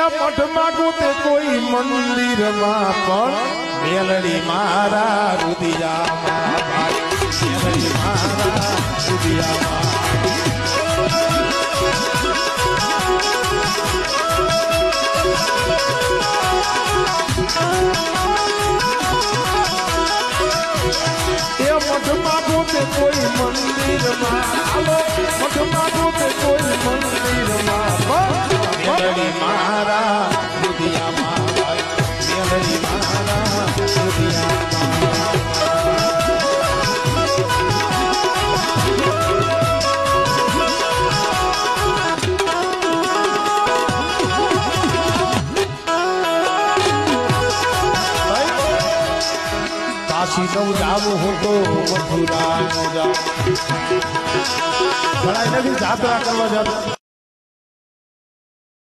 મઠ માગું તે કોઈ મંદિરમાં પણ મેલડી મારા રુદિયામાં મેલડી મારા રુદિયામાં મઠ માગું તે કોઈ મંદિરમાં મઠ માગું તે કોઈ મંદિરમાં મેલડી મારા રુદિયામાં મેલડી મારા રુદિયામાં કાશી નું જાવું હું તો મથુરા નું જાઉં ઘણા નથી જાત્રા કરવા જતા